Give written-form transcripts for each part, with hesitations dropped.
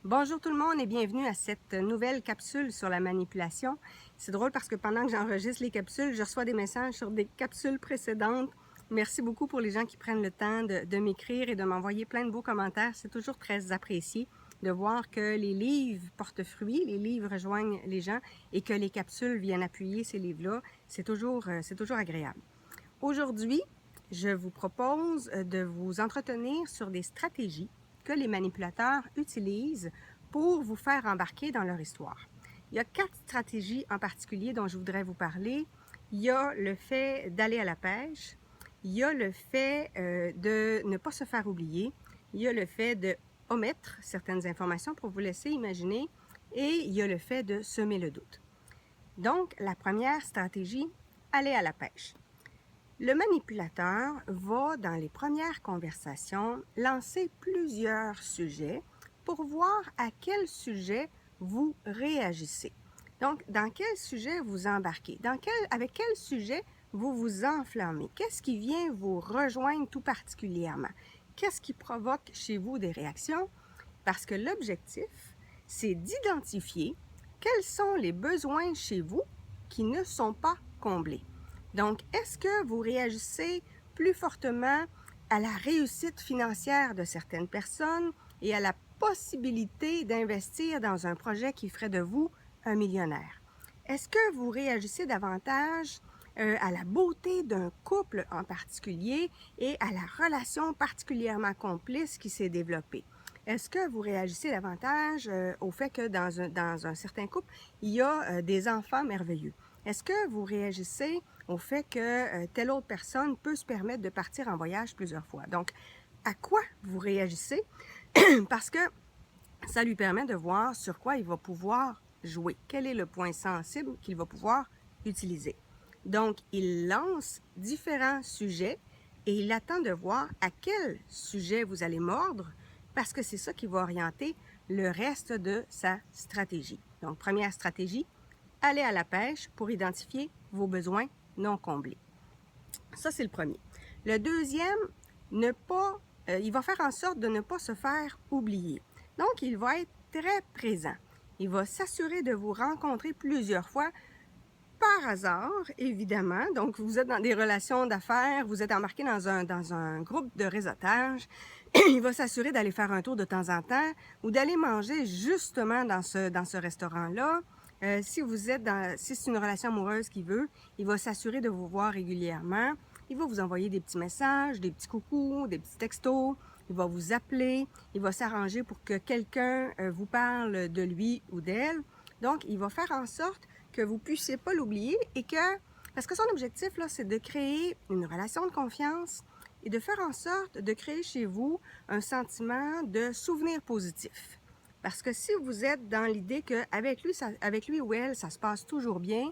Bonjour tout le monde et bienvenue à cette nouvelle capsule sur la manipulation. C'est drôle parce que pendant que j'enregistre les capsules, je reçois des messages sur des capsules précédentes. Merci beaucoup pour les gens qui prennent le temps de m'écrire et de m'envoyer plein de beaux commentaires. C'est toujours très apprécié de voir que les livres portent fruit, les livres rejoignent les gens et que les capsules viennent appuyer ces livres-là. C'est toujours agréable. Aujourd'hui, je vous propose de vous entretenir sur des stratégies que les manipulateurs utilisent pour vous faire embarquer dans leur histoire. Il y a 4 stratégies en particulier dont je voudrais vous parler. Il y a le fait d'aller à la pêche, il y a le fait de ne pas se faire oublier, il y a le fait de omettre certaines informations pour vous laisser imaginer et il y a le fait de semer le doute. Donc, la première stratégie, aller à la pêche. Le manipulateur va, dans les premières conversations, lancer plusieurs sujets pour voir à quel sujet vous réagissez. Donc, dans quel sujet vous embarquez? Avec quel sujet vous vous enflammez? Qu'est-ce qui vient vous rejoindre tout particulièrement? Qu'est-ce qui provoque chez vous des réactions? Parce que l'objectif, c'est d'identifier quels sont les besoins chez vous qui ne sont pas comblés. Donc, est-ce que vous réagissez plus fortement à la réussite financière de certaines personnes et à la possibilité d'investir dans un projet qui ferait de vous un millionnaire? Est-ce que vous réagissez davantage à la beauté d'un couple en particulier et à la relation particulièrement complice qui s'est développée? Est-ce que vous réagissez davantage au fait que dans un certain couple, il y a des enfants merveilleux? Est-ce que vous réagissez au fait que telle autre personne peut se permettre de partir en voyage plusieurs fois? Donc, à quoi vous réagissez? Parce que ça lui permet de voir sur quoi il va pouvoir jouer. Quel est le point sensible qu'il va pouvoir utiliser? Donc, il lance différents sujets et il attend de voir à quel sujet vous allez mordre parce que c'est ça qui va orienter le reste de sa stratégie. Donc, première stratégie, aller à la pêche pour identifier vos besoins non comblés. Ça, c'est le premier. Le deuxième, il va faire en sorte de ne pas se faire oublier. Donc, il va être très présent. Il va s'assurer de vous rencontrer plusieurs fois par hasard, évidemment. Donc, vous êtes dans des relations d'affaires, vous êtes embarqué dans un groupe de réseautage. Il va s'assurer d'aller faire un tour de temps en temps ou d'aller manger justement dans ce restaurant-là. Si c'est une relation amoureuse qu'il veut, il va s'assurer de vous voir régulièrement. Il va vous envoyer des petits messages, des petits coucous, des petits textos. Il va vous appeler. Il va s'arranger pour que quelqu'un vous parle de lui ou d'elle. Donc, il va faire en sorte que vous ne puissiez pas l'oublier et parce que son objectif, là, c'est de créer une relation de confiance et de faire en sorte de créer chez vous un sentiment de souvenir positif. Parce que si vous êtes dans l'idée qu'avec lui ou elle, ça se passe toujours bien,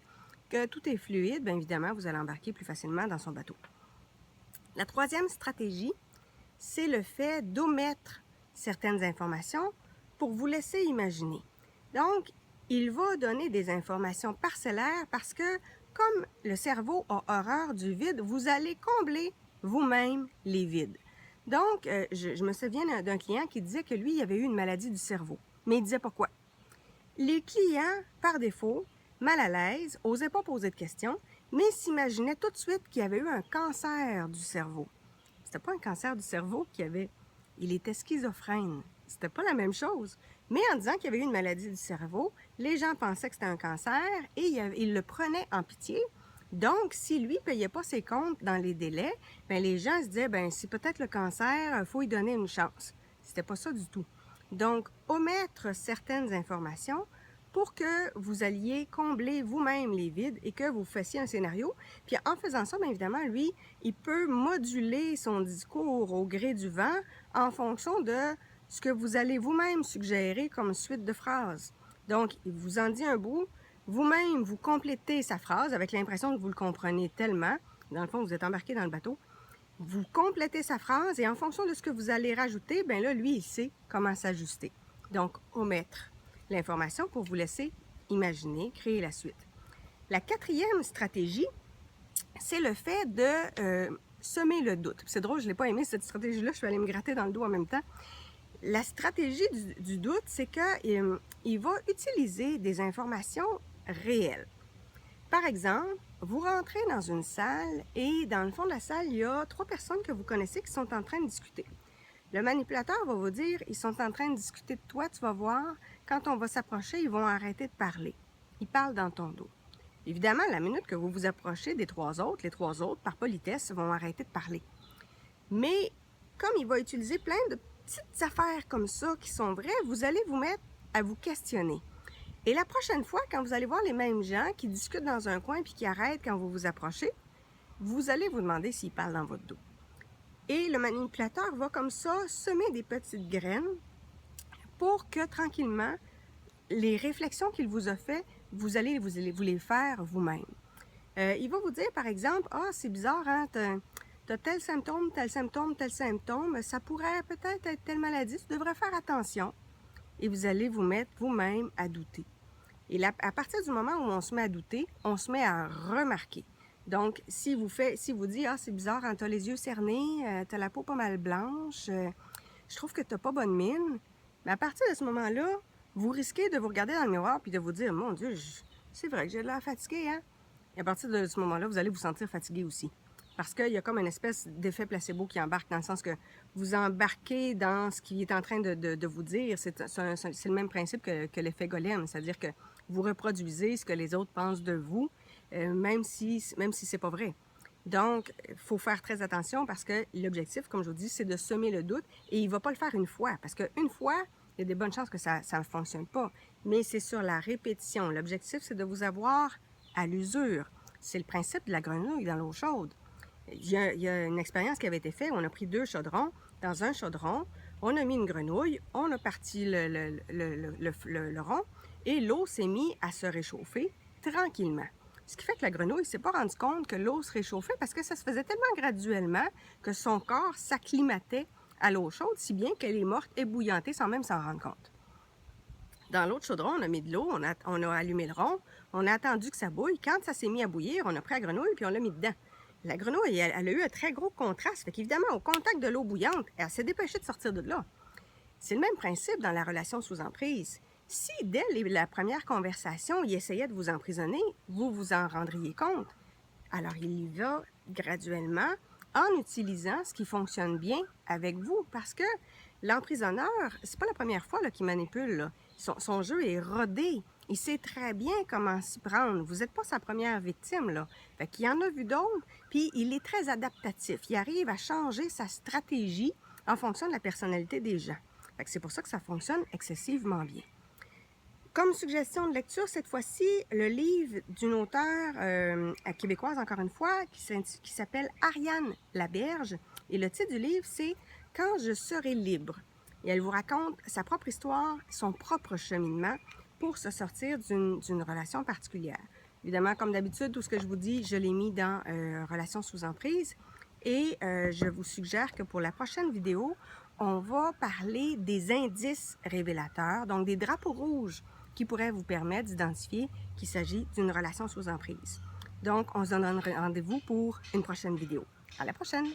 que tout est fluide, bien évidemment, vous allez embarquer plus facilement dans son bateau. La troisième stratégie, c'est le fait d'omettre certaines informations pour vous laisser imaginer. Donc, il va donner des informations parcellaires parce que, comme le cerveau a horreur du vide, vous allez combler vous-même les vides. Donc, je me souviens d'un client qui disait que lui, il avait eu une maladie du cerveau. Mais il disait pourquoi? Les clients, par défaut, mal à l'aise, n'osaient pas poser de questions, mais s'imaginaient tout de suite qu'il y avait eu un cancer du cerveau. C'était pas un cancer du cerveau qu'il avait. Il était schizophrène. C'était pas la même chose. Mais en disant qu'il y avait eu une maladie du cerveau, les gens pensaient que c'était un cancer et ils le prenaient en pitié. Donc, si lui ne payait pas ses comptes dans les délais, bien, les gens se disaient, bien, c'est peut-être le cancer, il faut lui donner une chance. C'était pas ça du tout. Donc, omettre certaines informations pour que vous alliez combler vous-même les vides et que vous fassiez un scénario. Puis en faisant ça, bien évidemment, lui, il peut moduler son discours au gré du vent en fonction de ce que vous allez vous-même suggérer comme suite de phrases. Donc, il vous en dit un bout, vous-même, vous complétez sa phrase avec l'impression que vous le comprenez tellement. Dans le fond, vous êtes embarqué dans le bateau. Vous complétez sa phrase et en fonction de ce que vous allez rajouter, bien là, lui, il sait comment s'ajuster. Donc, omettre l'information pour vous laisser imaginer, créer la suite. La quatrième stratégie, c'est le fait de semer le doute. C'est drôle, je ne l'ai pas aimé cette stratégie-là, je suis allée me gratter dans le dos en même temps. La stratégie du doute, c'est qu'il va utiliser des informations réelles. Par exemple, vous rentrez dans une salle et dans le fond de la salle, il y a 3 personnes que vous connaissez qui sont en train de discuter. Le manipulateur va vous dire, ils sont en train de discuter de toi, tu vas voir, quand on va s'approcher, ils vont arrêter de parler. Ils parlent dans ton dos. Évidemment, la minute que vous vous approchez des 3 autres, les 3 autres, par politesse, vont arrêter de parler. Mais comme il va utiliser plein de petites affaires comme ça qui sont vraies, vous allez vous mettre à vous questionner. Et la prochaine fois, quand vous allez voir les mêmes gens qui discutent dans un coin puis qui arrêtent quand vous vous approchez, vous allez vous demander s'ils parlent dans votre dos. Et le manipulateur va comme ça semer des petites graines pour que tranquillement, les réflexions qu'il vous a faites, vous allez vous les faire vous-même. Il va vous dire par exemple, « Ah, c'est bizarre, hein, t'as tel symptôme, tel symptôme, tel symptôme, ça pourrait peut-être être telle maladie, tu devrais faire attention. » Et vous allez vous mettre vous-même à douter. Et là, à partir du moment où on se met à douter, on se met à remarquer. Donc, si vous dites « Ah, c'est bizarre, hein, tu as les yeux cernés, tu as la peau pas mal blanche, je trouve que tu n'as pas bonne mine. » Mais à partir de ce moment-là, vous risquez de vous regarder dans le miroir et de vous dire « Mon Dieu, c'est vrai que j'ai de l'air fatigué, hein? » Et à partir de ce moment-là, vous allez vous sentir fatigué aussi. Parce qu'il y a comme une espèce d'effet placebo qui embarque, dans le sens que vous embarquez dans ce qu'il est en train de vous dire. C'est le même principe que l'effet golem, c'est-à-dire que vous reproduisez ce que les autres pensent de vous, même si c'est pas vrai. Donc, il faut faire très attention parce que l'objectif, comme je vous dis, c'est de semer le doute et il ne va pas le faire une fois. Parce qu'une fois, il y a des bonnes chances que ça ne fonctionne pas. Mais c'est sur la répétition. L'objectif, c'est de vous avoir à l'usure. C'est le principe de la grenouille dans l'eau chaude. Il y a une expérience qui avait été faite. On a pris 2 chaudrons. Dans un chaudron, on a mis une grenouille, on a parti le rond et l'eau s'est mise à se réchauffer tranquillement. Ce qui fait que la grenouille ne s'est pas rendue compte que l'eau se réchauffait parce que ça se faisait tellement graduellement que son corps s'acclimatait à l'eau chaude, si bien qu'elle est morte ébouillantée sans même s'en rendre compte. Dans l'autre chaudron, on a mis de l'eau, on a allumé le rond, on a attendu que ça bouille. Quand ça s'est mis à bouillir, on a pris la grenouille puis on l'a mis dedans. La grenouille, elle a eu un très gros contraste. Fait qu'évidemment, au contact de l'eau bouillante, elle s'est dépêchée de sortir de là. C'est le même principe dans la relation sous emprise. Si, dès la première conversation, il essayait de vous emprisonner, vous vous en rendriez compte. Alors, il y va graduellement en utilisant ce qui fonctionne bien avec vous. Parce que l'emprisonneur, c'est pas la première fois qu'il manipule, là. Son jeu est rodé. Il sait très bien comment s'y prendre. Vous n'êtes pas sa première victime, là. Fait qu'il en a vu d'autres, puis il est très adaptatif. Il arrive à changer sa stratégie en fonction de la personnalité des gens. Fait que c'est pour ça que ça fonctionne excessivement bien. Comme suggestion de lecture, cette fois-ci, le livre d'une auteure québécoise, encore une fois, qui s'appelle Ariane Laberge. Et le titre du livre, c'est « Quand je serai libre ». Et elle vous raconte sa propre histoire, son propre cheminement pour se sortir d'une relation particulière. Évidemment, comme d'habitude, tout ce que je vous dis, je l'ai mis dans Relations sous emprise. Et je vous suggère que pour la prochaine vidéo, on va parler des indices révélateurs, donc des drapeaux rouges qui pourraient vous permettre d'identifier qu'il s'agit d'une relation sous emprise. Donc, on se donne rendez-vous pour une prochaine vidéo. À la prochaine!